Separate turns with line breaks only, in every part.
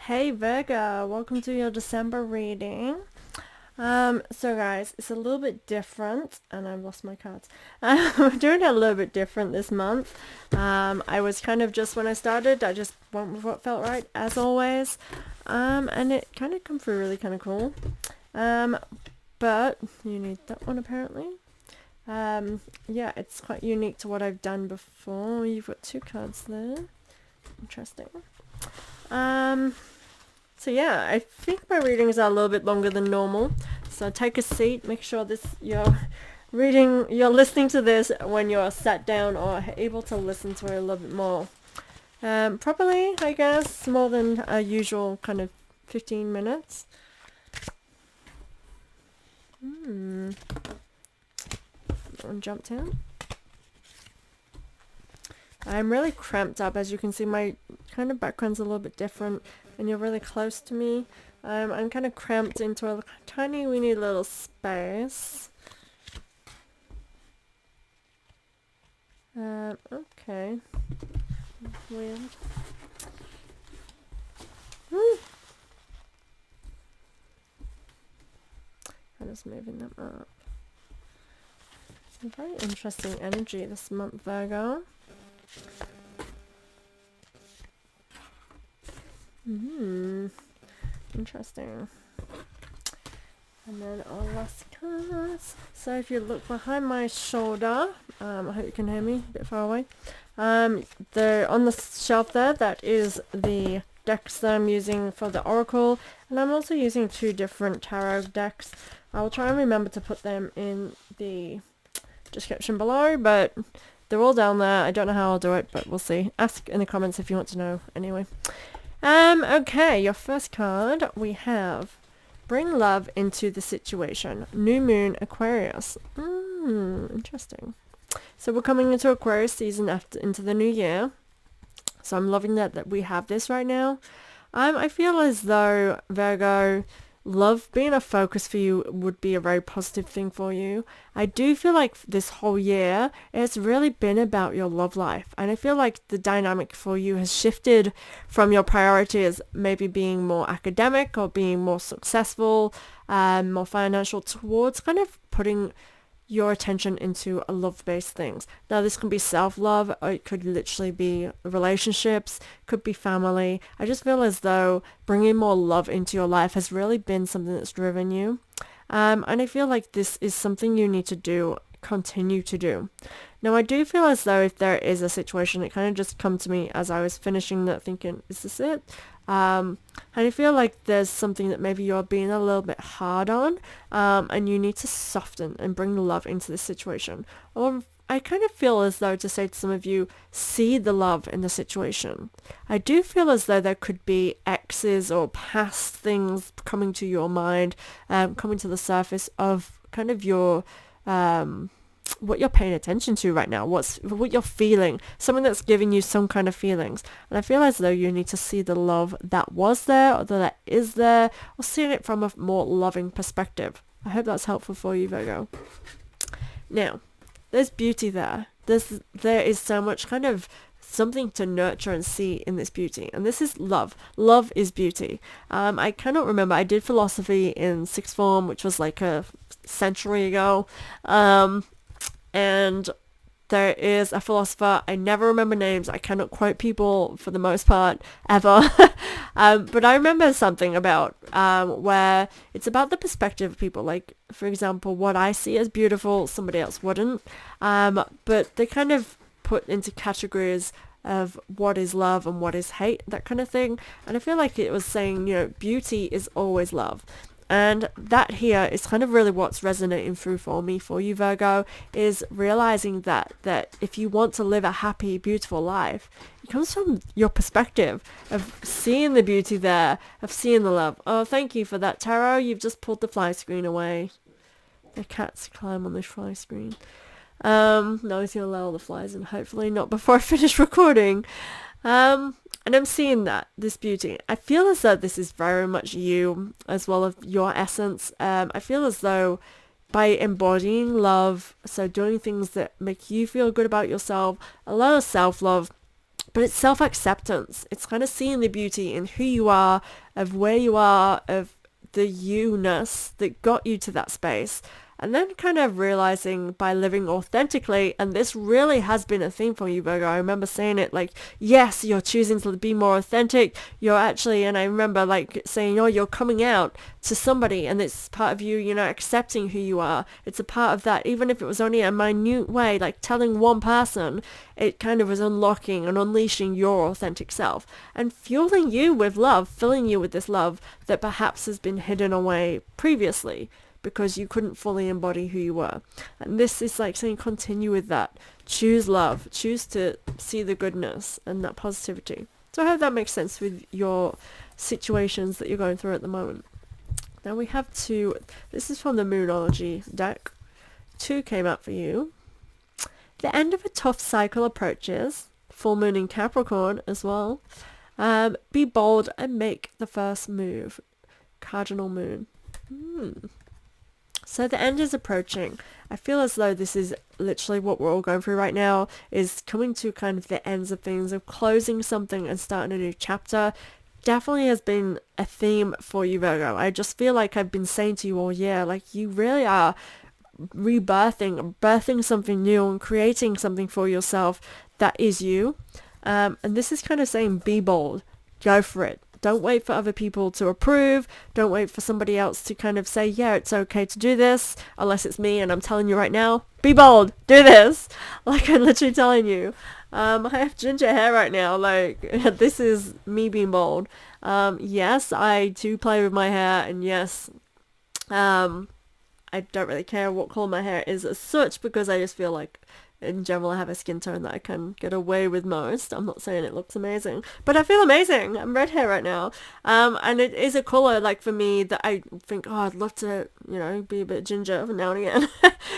Hey Virgo, welcome to your December reading. So guys, it's a little bit different, and I've lost my cards. We're doing it a little bit different this month. I was kind of just when I started, I just went with what felt right, as always. And it kind of come through really kind of cool. But you need that one apparently. Yeah, it's quite unique to what I've done before. You've got two cards there. Interesting. So yeah, I think my readings are a little bit longer than normal. So take a seat, make sure you're listening to this when you're sat down or able to listen to it a little bit more. Probably, I guess, more than a usual kind of 15 minutes. One jumped in. I'm really cramped up. As you can see, my kind of background's a little bit different, and you're really close to me. I'm kind of cramped into a tiny weeny little space. Okay. Weird. I'm just moving them up. A very interesting energy this month, Virgo. Interesting. And then our last cards. So if you look behind my shoulder, I hope you can hear me a bit far away. They're on the shelf there. That is the decks that I'm using for the oracle, and I'm also using two different tarot decks. I'll try and remember to put them in the description below, but they're all down there. I don't know how I'll do it, but we'll see. Ask in the comments if you want to know. Anyway. Okay, your first card, we have Bring Love into the Situation. New Moon Aquarius. Interesting. So we're coming into Aquarius season into the new year. So I'm loving that we have this right now. I feel as though, Virgo, love being a focus for you would be a very positive thing for you. I do feel like this whole year it's really been about your love life, and I feel like the dynamic for you has shifted from your priorities maybe being more academic or being more successful, more financial, towards kind of putting your attention into a love-based things. Now this can be self-love, or it could literally be relationships, could be family. I just feel as though bringing more love into your life has really been something that's driven you. And I feel like this is something you need to continue to do. Now I do feel as though if there is a situation, it kind of just come to me as I was finishing that thinking, is this it? And I feel like there's something that maybe you're being a little bit hard on, and you need to soften and bring love into this situation. Or I kind of feel as though to say to some of you, see the love in the situation. I do feel as though there could be exes or past things coming to your mind, coming to the surface of kind of your what you're paying attention to right now, what you're feeling, something that's giving you some kind of feelings. And I feel as though you need to see the love that was there, or that is there, or seeing it from a more loving perspective. I hope that's helpful for you, Virgo. Now, there's beauty there. There is so much kind of something to nurture and see in this beauty, and this is love. Love is beauty. I cannot remember, I did philosophy in sixth form, which was like a century ago, and there is a philosopher, I never remember names, I cannot quote people for the most part, ever, but I remember something about, where it's about the perspective of people, like, for example, what I see as beautiful, somebody else wouldn't, but they kind of put into categories of what is love and what is hate, that kind of thing, and I feel like it was saying, beauty is always love. And that here is kind of really what's resonating through for me, for you, Virgo, is realizing that if you want to live a happy, beautiful life, it comes from your perspective of seeing the beauty there, of seeing the love. Oh, thank you for that, tarot. You've just pulled the fly screen away. The cats climb on the fly screen. No, he's going to allow all the flies in, hopefully not before I finish recording. And I'm seeing this beauty. I feel as though this is very much you, as well as your essence. I feel as though by embodying love, so doing things that make you feel good about yourself, a lot of self-love, But it's self-acceptance. It's kind of seeing the beauty in who you are, of where you are, of the you-ness that got you to that space. And then kind of realizing by living authentically, and this really has been a theme for you, Virgo. I remember saying it like, yes, you're choosing to be more authentic. You're actually, and I remember like saying, oh, you're coming out to somebody and it's part of you, you know, accepting who you are. It's a part of that, even if it was only a minute way, like telling one person, it kind of was unlocking and unleashing your authentic self and fueling you with love, filling you with this love that perhaps has been hidden away previously, because you couldn't fully embody who you were. And this is like saying continue with that. Choose love. Choose to see the goodness and that positivity. So I hope that makes sense with your situations that you're going through at the moment. Now we have 2. This is from the Moonology deck. 2 came up for you. The end of a tough cycle approaches. Full moon in Capricorn as well. Be bold and make the first move. Cardinal moon. So the end is approaching. I feel as though this is literally what we're all going through right now, is coming to kind of the ends of things, of closing something and starting a new chapter. Definitely has been a theme for you, Virgo. I just feel like I've been saying to you all year, like you really are birthing something new and creating something for yourself that is you. And this is kind of saying be bold. Go for it. Don't wait for other people to approve. Don't wait for somebody else to kind of say, yeah, it's okay to do this, unless it's me and I'm telling you right now, be bold, do this. Like I'm literally telling you. I have ginger hair right now. Like this is me being bold. Yes, I do play with my hair, and yes, I don't really care what color my hair is as such, because I just feel like in general I have a skin tone that I can get away with most. I'm not saying it looks amazing, but I feel amazing. I'm red hair right now, and it is a color like for me that I think, oh, I'd love to, you know, be a bit ginger now and again.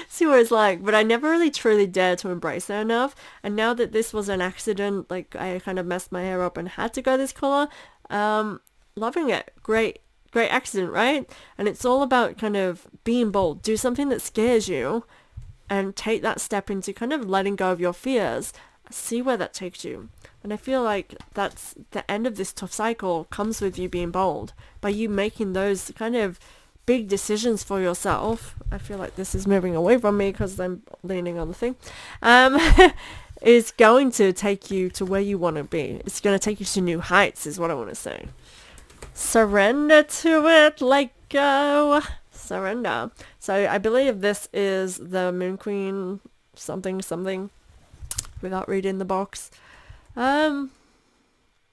See what it's like, but I never really truly dared to embrace it enough. And now that this was an accident, like I kind of messed my hair up and had to go this color, loving it. Great accident, right? And it's all about kind of being bold. Do something that scares you and take that step into kind of letting go of your fears. See where that takes you. And I feel like that's the end of this tough cycle comes with you being bold, by you making those kind of big decisions for yourself. I feel like this is moving away from me because I'm leaning on the thing. Is going to take you to where you want to be. It's going to take you to new heights is what I want to say. Surrender to it. Let go. Surrender. So I believe this is the Moon Queen something without reading the box.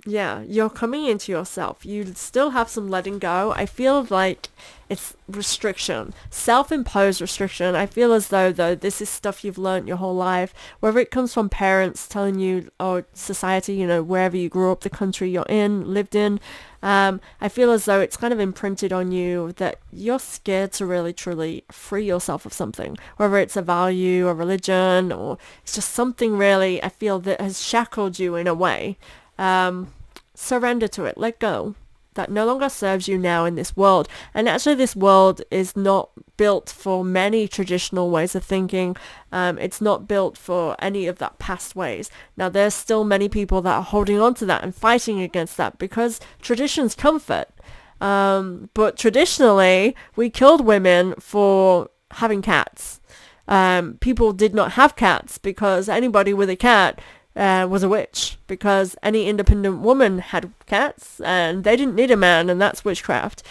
Yeah, you're coming into yourself. You still have some letting go. I feel like it's restriction, self-imposed restriction. I feel as though this is stuff you've learned your whole life, whether it comes from parents telling you, or society, you know, wherever you grew up, the country you're in, lived in. I feel as though it's kind of imprinted on you that you're scared to really truly free yourself of something, whether it's a value, a religion, or it's just something really, I feel, that has shackled you in a way. Surrender to it, let go. That no longer serves you now in this world. And actually this world is not built for many traditional ways of thinking. It's not built for any of that past ways. Now there's still many people that are holding on to that and fighting against that because tradition's comfort. But traditionally we killed women for having cats. People did not have cats because anybody with a cat was a witch, because any independent woman had cats and they didn't need a man, and that's witchcraft.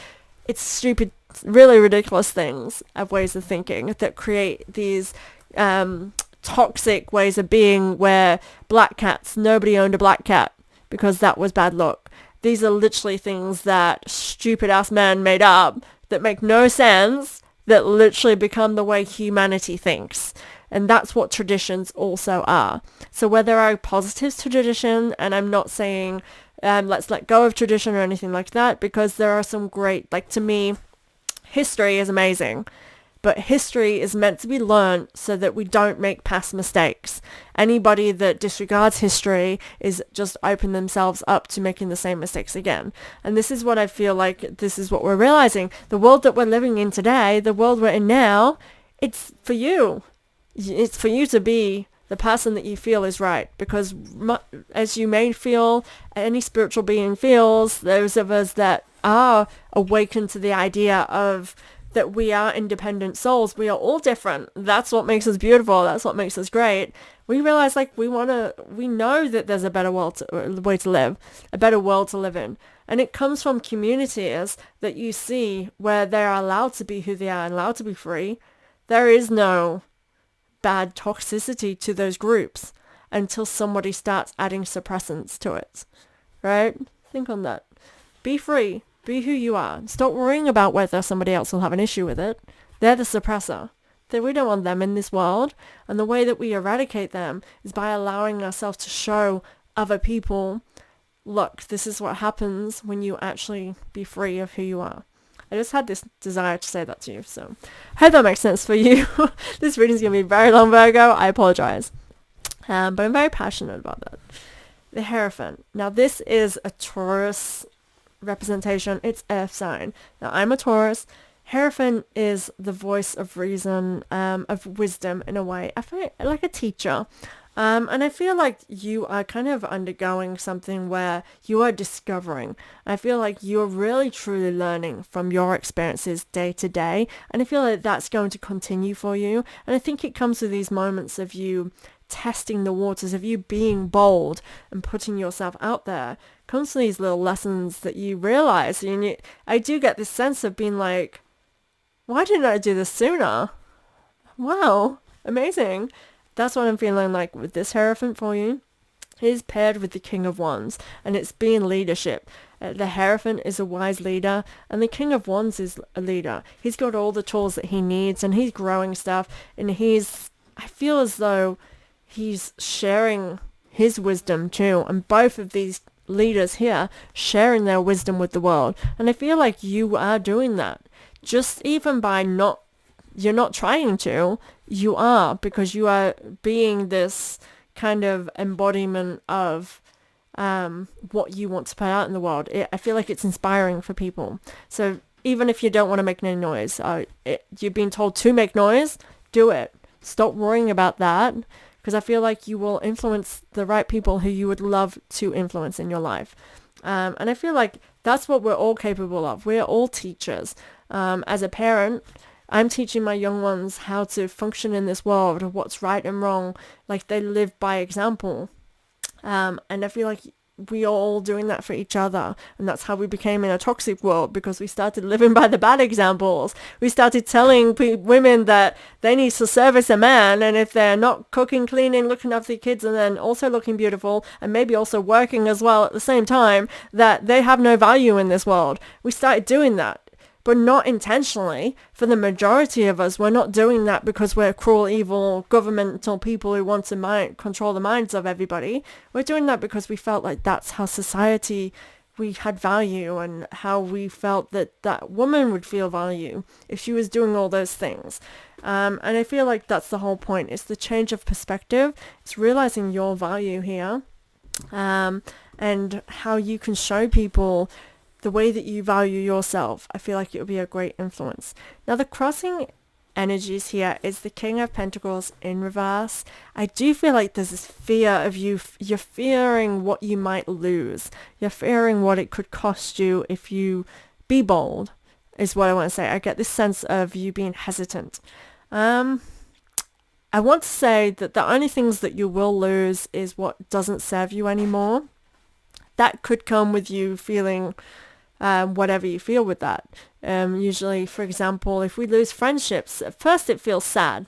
It's stupid, really ridiculous things of ways of thinking that create these toxic ways of being, where black cats, nobody owned a black cat because that was bad luck. These are literally things that stupid ass men made up that make no sense, that literally become the way humanity thinks. And that's what traditions also are. So where there are positives to tradition, and I'm not saying let's let go of tradition or anything like that, because there are some great, like to me, history is amazing. But history is meant to be learned so that we don't make past mistakes. Anybody that disregards history is just open themselves up to making the same mistakes again. And this is what I feel like, this is what we're realizing. The world that we're living in today, the world we're in now, it's for you. It's for you to be the person that you feel is right, because as you may feel, any spiritual being feels, those of us that are awakened to the idea of that we are independent souls, we are all different. That's what makes us beautiful. That's what makes us great. We realize like we know that there's a better way to live, a better world to live in. And it comes from communities that you see where they're allowed to be who they are and allowed to be free. There is no bad toxicity to those groups until somebody starts adding suppressants to it, right? Think on that. Be free. Be who you are. Stop worrying about whether somebody else will have an issue with it. They're the suppressor. We don't want them in this world. And the way that we eradicate them is by allowing ourselves to show other people, look, this is what happens when you actually be free of who you are. I just had this desire to say that to you. So I hope that makes sense for you. This reading's going to be very long, Virgo. I apologize. But I'm very passionate about that. The Hierophant. Now this is a Taurus representation. It's earth sign. Now I'm a Taurus. Hierophant is the voice of reason, of wisdom in a way. I feel like a teacher. And I feel like you are kind of undergoing something where you are discovering. I feel like you're really truly learning from your experiences day to day. And I feel like that's going to continue for you. And I think it comes with these moments of you testing the waters, of you being bold and putting yourself out there. Comes to these little lessons that you realize. And I do get this sense of being like, why didn't I do this sooner? Wow, amazing. That's what I'm feeling like with this Hierophant for you. It is paired with the King of Wands, and it's being leadership. The Hierophant is a wise leader, and the King of Wands is a leader. He's got all the tools that he needs, and he's growing stuff, and I feel as though he's sharing his wisdom too, and both of these leaders here sharing their wisdom with the world. And I feel like you are doing that. Just even by you're not trying to, you are, because you are being this kind of embodiment of what you want to put out in the world. I feel like it's inspiring for people. So even if you don't want to make any noise, you've been told to make noise, do it. Stop worrying about that, because I feel like you will influence the right people who you would love to influence in your life. And I feel like that's what we're all capable of. We're all teachers. As a parent, I'm teaching my young ones how to function in this world, what's right and wrong. Like, they live by example. And I feel like we are all doing that for each other. And that's how we became in a toxic world, because we started living by the bad examples. We started telling women that they need to service a man. And if they're not cooking, cleaning, looking after the kids, and then also looking beautiful, and maybe also working as well at the same time, that they have no value in this world. We started doing that. But not intentionally. For the majority of us, we're not doing that because we're cruel, evil, governmental people who want to control the minds of everybody. We're doing that because we felt like that's how society, we had value, and how we felt that woman would feel value if she was doing all those things. And I feel like that's the whole point. It's the change of perspective. It's realizing your value here, and how you can show people the way that you value yourself. I feel like it would be a great influence. Now, the crossing energies here is the King of Pentacles in reverse. I do feel like there's this fear of you're fearing what you might lose. You're fearing what it could cost you if you be bold, is what I want to say. I get this sense of you being hesitant. I want to say that the only things that you will lose is what doesn't serve you anymore. That could come with you feeling whatever you feel with that. Usually, for example, if we lose friendships, at first it feels sad.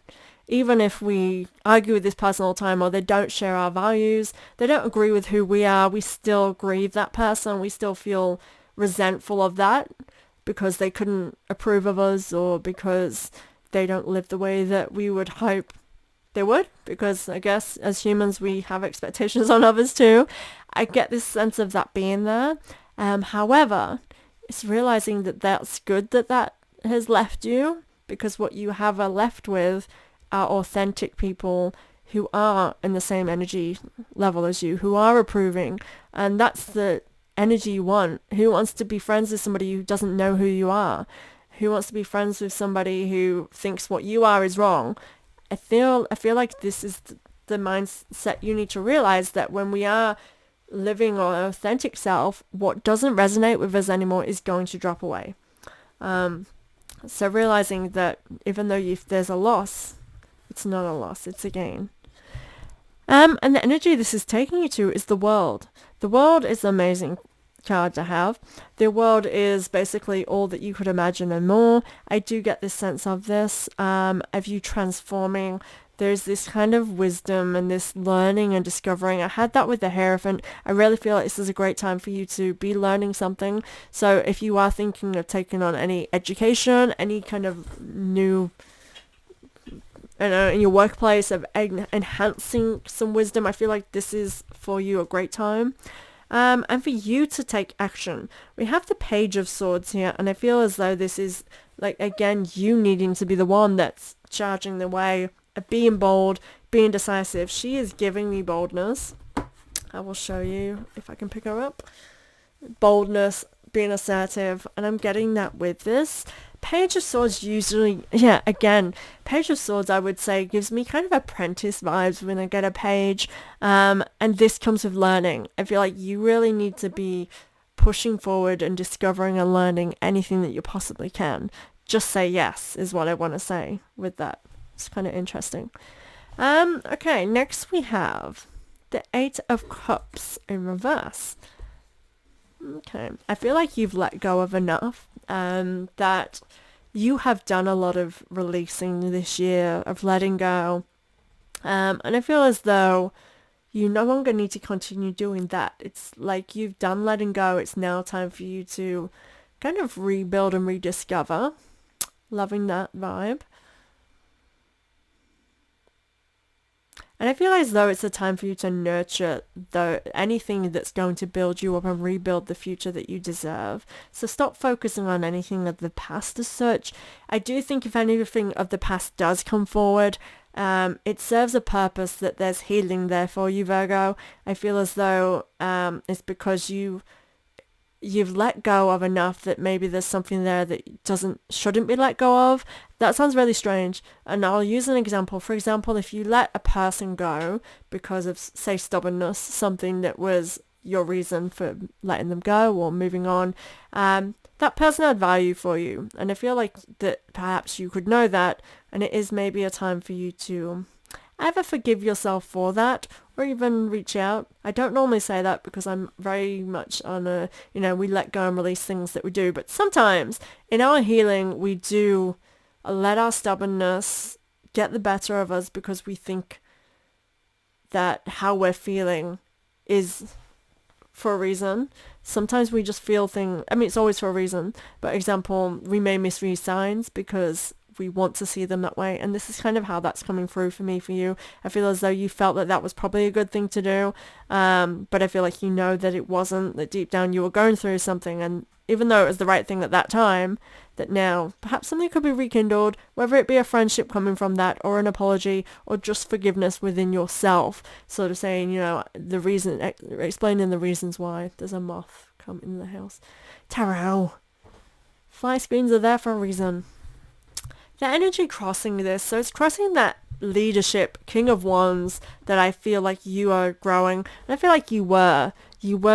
Even if we argue with this person all the time, or they don't share our values, they don't agree with who we are, we still grieve that person. We still feel resentful of that because they couldn't approve of us, or because they don't live the way that we would hope they would, because I guess as humans we have expectations on others too. I get this sense of that being there. However, it's realizing that that's good that has left you, because what you have left with are authentic people who are in the same energy level as you, who are approving, and that's the energy you want. Who wants to be friends with somebody who doesn't know who you are? Who wants to be friends with somebody who thinks what you are is wrong? I feel like this is the mindset you need to realize that when we are living our authentic self, what doesn't resonate with us anymore is going to drop away. So realizing that even though there's a loss, it's not a loss, it's a gain. And the energy this is taking you to is the world. The world is an amazing card to have. The world is basically all that you could imagine and more. I do get this sense of this, of you transforming. There's this kind of wisdom and this learning and discovering. I had that with the Hierophant. I really feel like this is a great time for you to be learning something. So if you are thinking of taking on any education, any kind of new, in your workplace of enhancing some wisdom, I feel like this is for you a great time. And for you to take action. We have the Page of Swords here, and I feel as though this is, like, again, you needing to be the one that's charging the way, of being bold, being decisive. She is giving me boldness. I will show you if I can pick her up. Boldness, being assertive, and I'm getting that with this. Page of Swords usually, Page of Swords I would say gives me kind of apprentice vibes when I get a page, and this comes with learning. I feel like you really need to be pushing forward and discovering and learning anything that you possibly can. Just say yes is what I want to say with that. It's kind of interesting. Okay, next we have the Eight of Cups in reverse. Okay, I feel like you've let go of enough, that you have done a lot of releasing this year, of letting go, and I feel as though you no longer need to continue doing that. It's like you've done letting go. It's now time for you to kind of rebuild and rediscover. Loving that vibe. And I feel as though it's a time for you to nurture anything that's going to build you up and rebuild the future that you deserve. So stop focusing on anything of the past as such. I do think if anything of the past does come forward, it serves a purpose, that there's healing there for you, Virgo. I feel as though it's because you've let go of enough that maybe there's something there that shouldn't be let go of. That sounds really strange, and I'll use an example. For example, if you let a person go because of, say, stubbornness, something that was your reason for letting them go or moving on, that person had value for you, and I feel like that perhaps you could know that, and it is maybe a time for you to either forgive yourself for that or even reach out. I don't normally say that because I'm very much on we let go and release things that we do, but sometimes in our healing we do let our stubbornness get the better of us because we think that how we're feeling is for a reason. Sometimes we just feel it's always for a reason, but example, we may misread signs because we want to see them that way, and this is kind of how that's coming through for me, for you. I feel as though you felt that was probably a good thing to do, but I feel like you know that it wasn't, that deep down you were going through something, and even though it was the right thing at that time, that now perhaps something could be rekindled, whether it be a friendship coming from that, or an apology, or just forgiveness within yourself, sort of saying, the reason, explaining the reasons why. There's a moth come in the house. Tarot. Fly screens are there for a reason. The energy crossing this, so it's crossing that leadership, King of Wands, that I feel like you are growing. And I feel like you were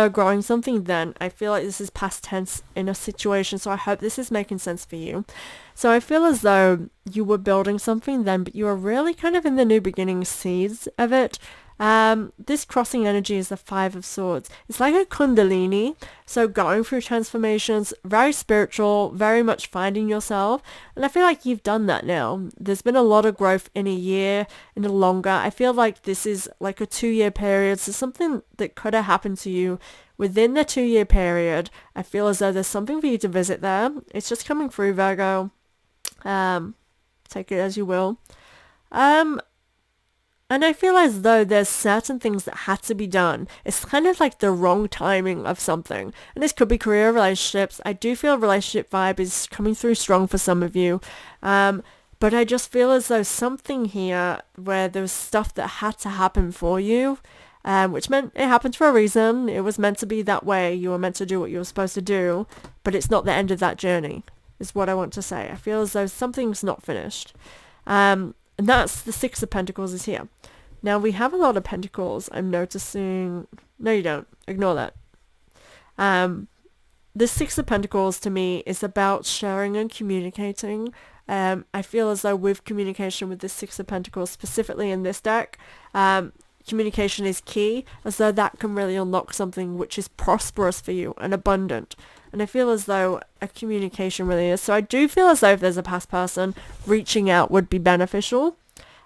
growing something then. I feel like this is past tense in a situation, so I hope this is making sense for you. So I feel as though you were building something then, but you are really kind of in the new beginning seeds of it. This crossing energy is the Five of Swords. It's like a kundalini, so going through transformations, very spiritual, very much finding yourself, and I feel like you've done that now. There's been a lot of growth in a year and a longer. I feel like this is like a 2-year period, so something that could have happened to you within the 2-year period. I feel as though there's something for you to visit there. It's just coming through, Virgo. Take it as you will. And I feel as though there's certain things that had to be done. It's kind of like the wrong timing of something. And this could be career, relationships. I do feel relationship vibe is coming through strong for some of you. But I just feel as though something here where there was stuff that had to happen for you, which meant it happened for a reason. It was meant to be that way. You were meant to do what you were supposed to do. But it's not the end of that journey, is what I want to say. I feel as though something's not finished. And that's the Six of Pentacles is here. Now we have a lot of pentacles. I'm noticing. No, you don't. Ignore that. The Six of Pentacles to me is about sharing and communicating. I feel as though with communication with the Six of Pentacles, specifically in this deck, communication is key, as though that can really unlock something which is prosperous for you and abundant. And I feel as though a communication really is. So I do feel as though if there's a past person, reaching out would be beneficial.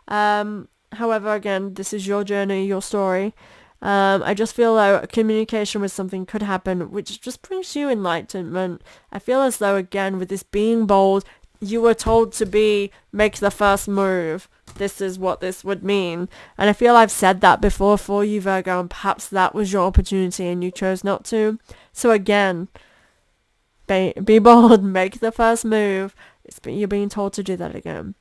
However, again, this is your journey, your story. I just feel though a communication with something could happen, which just brings you enlightenment. I feel as though, again, with this being bold, you were told to make the first move. This is what this would mean. And I feel I've said that before for you, Virgo, and perhaps that was your opportunity and you chose not to. So again, be bold, make the first move. You're being told to do that again.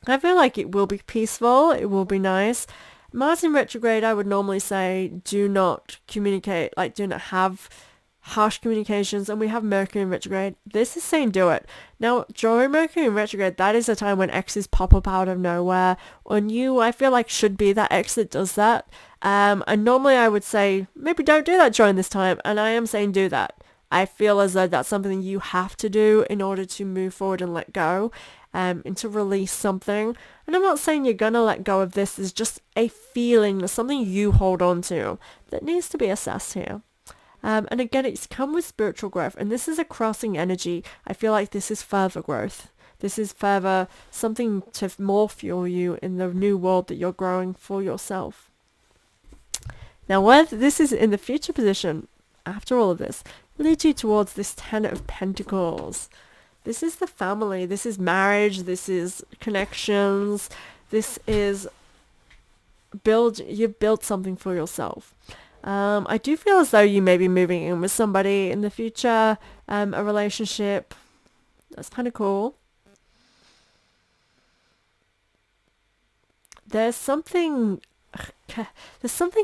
I feel like it will be peaceful. It will be nice. Mars in retrograde, I would normally say do not communicate, like do not have harsh communications, and we have Mercury in retrograde. This is saying do it. Now, during Mercury in retrograde, that is a time when exes pop up out of nowhere on you. I feel like should be that ex that does that. And normally I would say maybe don't do that during this time, and I am saying do that. I feel as though that's something you have to do in order to move forward and let go, and to release something. And I'm not saying you're gonna let go of this. It's just a feeling, there's something you hold on to that needs to be assessed here. And again, it's come with spiritual growth, and this is a crossing energy. I feel like this is further growth. This is further something to more fuel you in the new world that you're growing for yourself. Now, whether this is in the future position, after all of this, leads you towards this Ten of Pentacles. This is the family. This is marriage. This is connections. This is you've built something for yourself. I do feel as though you may be moving in with somebody in the future, a relationship. That's kind of cool. There's something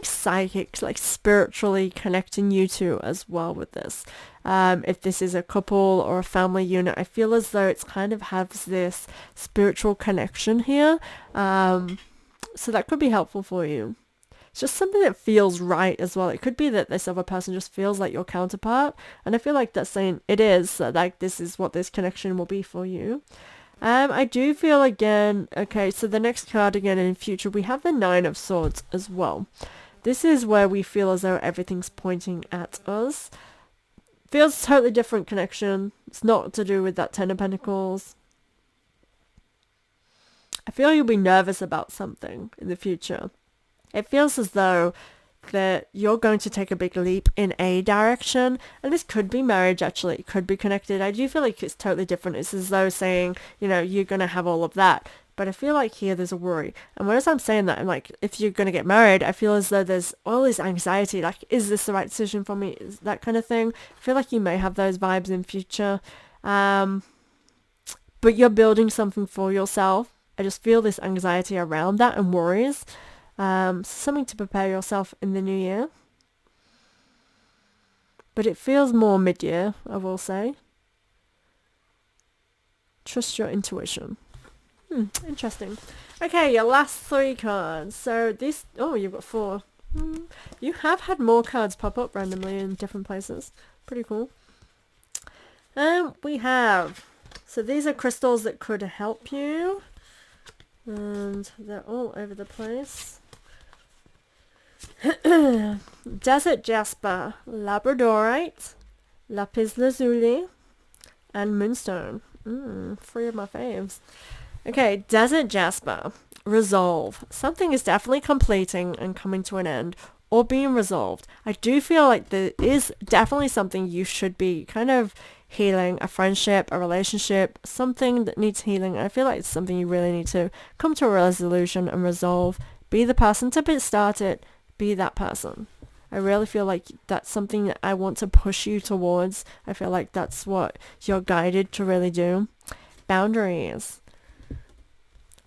psychic, like spiritually connecting you two as well with this. If this is a couple or a family unit, I feel as though it's kind of has this spiritual connection here. So that could be helpful for you. It's just something that feels right as well. It could be that this other person just feels like your counterpart. And I feel like that's saying it is. So like this is what this connection will be for you. I do feel again, okay, so the next card again in future, we have the Nine of Swords as well. This is where we feel as though everything's pointing at us. Feels totally different connection. It's not to do with that Ten of Pentacles. I feel you'll be nervous about something in the future. It feels as though that you're going to take a big leap in a direction, and this could be marriage actually, it could be connected. I do feel like it's totally different. It's as though saying, you know, you're going to have all of that, but I feel like here there's a worry. And whereas I'm saying that, I'm like, if you're going to get married, I feel as though there's all this anxiety, like, is this the right decision for me? Is that kind of thing. I feel like you may have those vibes in future, but you're building something for yourself. I just feel this anxiety around that and worries. Something to prepare yourself in the new year. But it feels more mid-year, I will say. Trust your intuition. Interesting. Okay, your last three cards. So this... Oh, you've got four. You have had more cards pop up randomly in different places. Pretty cool. We have... So these are crystals that could help you. And they're all over the place. Desert Jasper, Labradorite, Lapis Lazuli, and Moonstone. Three of my faves. Okay, Desert Jasper. Resolve. Something is definitely completing and coming to an end, or being resolved. I do feel like there is definitely something you should be kind of healing, a friendship, a relationship, something that needs healing. I feel like it's something you really need to come to a resolution and resolve. Be the person to start it. Be that person. I really feel like that's something that I want to push you towards. I feel like that's what you're guided to really do. Boundaries.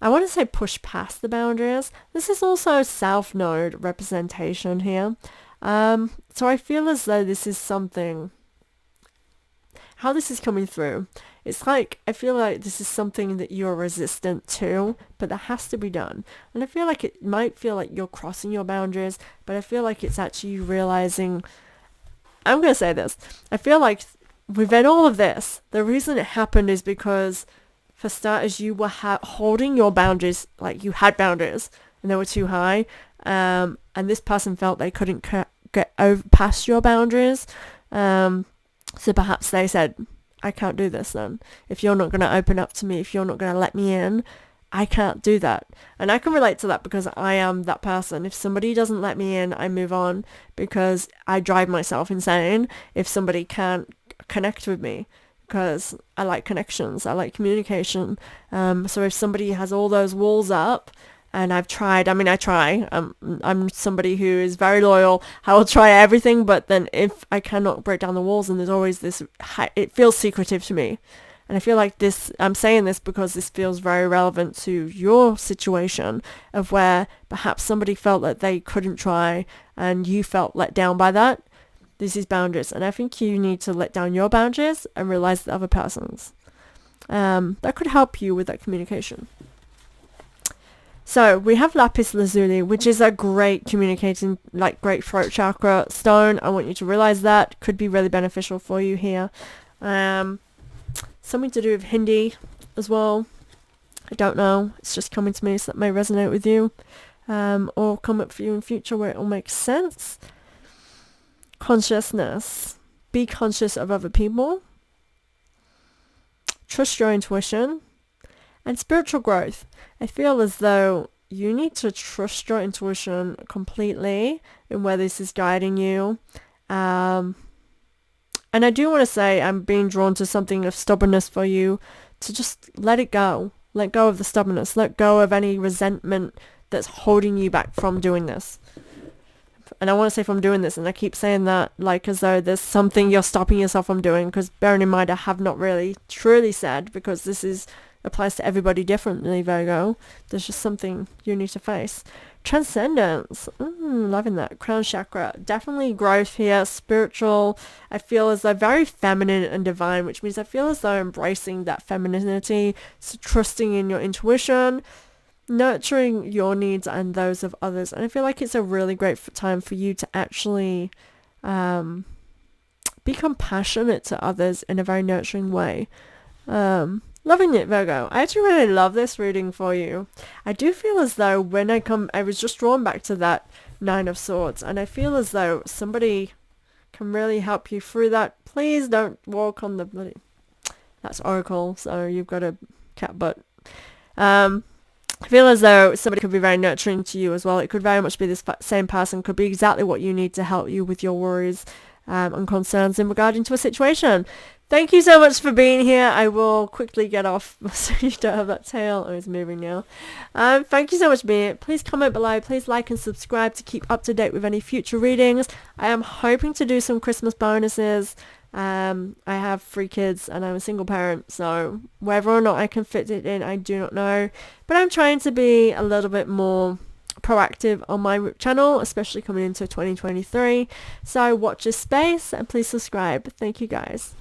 I want to say push past the boundaries. This is also South Node representation here. So I feel as though this is something... how this is coming through. It's like, I feel like this is something that you're resistant to, but that has to be done. And I feel like it might feel like you're crossing your boundaries, but I feel like it's actually realizing, I'm going to say this, I feel like within all of this, the reason it happened is because, for starters, you were holding your boundaries, like you had boundaries, and they were too high, and this person felt they couldn't get over past your boundaries, so perhaps they said, I can't do this then. If you're not going to open up to me, if you're not going to let me in, I can't do that. And I can relate to that because I am that person. If somebody doesn't let me in, I move on because I drive myself insane if somebody can't connect with me, because I like connections, I like communication. So if somebody has all those walls up, and I've tried, I try, I'm somebody who is very loyal, I will try everything, but then if I cannot break down the walls, and there's always this, it feels secretive to me. And I feel like this, I'm saying this because this feels very relevant to your situation of where perhaps somebody felt that they couldn't try and you felt let down by that. This is boundaries, and I think you need to let down your boundaries and realize the other person's. That could help you with that communication. So we have lapis lazuli, which is a great communicating, like great throat chakra stone. I want you to realize that could be really beneficial for you here. Something to do with Hindi as well. I don't know. It's just coming to me, so that may resonate with you, or come up for you in future where it all makes sense. Consciousness. Be conscious of other people. Trust your intuition. And spiritual growth. I feel as though you need to trust your intuition completely in where this is guiding you. And I do want to say I'm being drawn to something of stubbornness for you, to just let it go. Let go of the stubbornness. Let go of any resentment that's holding you back from doing this. And I want to say from doing this, and I keep saying that like as though there's something you're stopping yourself from doing, because bearing in mind I have not really truly said, because this is applies to everybody differently, Virgo. There's just something you need to face. Transcendence. Loving that. Crown chakra. Definitely growth here. Spiritual. I feel as though very feminine and divine, which means I feel as though embracing that femininity, so trusting in your intuition, nurturing your needs and those of others. And I feel like it's a really great time for you to actually be compassionate to others in a very nurturing way. Loving it, Virgo. I actually really love this reading for you. I do feel as though when I was just drawn back to that Nine of Swords, and I feel as though somebody can really help you through that. Please don't walk on the bloody... That's Oracle, so you've got a cat butt. I feel as though somebody could be very nurturing to you as well. It could very much be this same person, could be exactly what you need to help you with your worries and concerns in regarding to a situation. Thank you so much for being here. I will quickly get off so you don't have that tail. Oh, it's moving now. Thank you so much for being here. Please comment below. Please like and subscribe to keep up to date with any future readings. I am hoping to do some Christmas bonuses. I have 3 kids and I'm a single parent, so whether or not I can fit it in, I do not know. But I'm trying to be a little bit more proactive on my channel, especially coming into 2023. So watch this space and please subscribe. Thank you guys.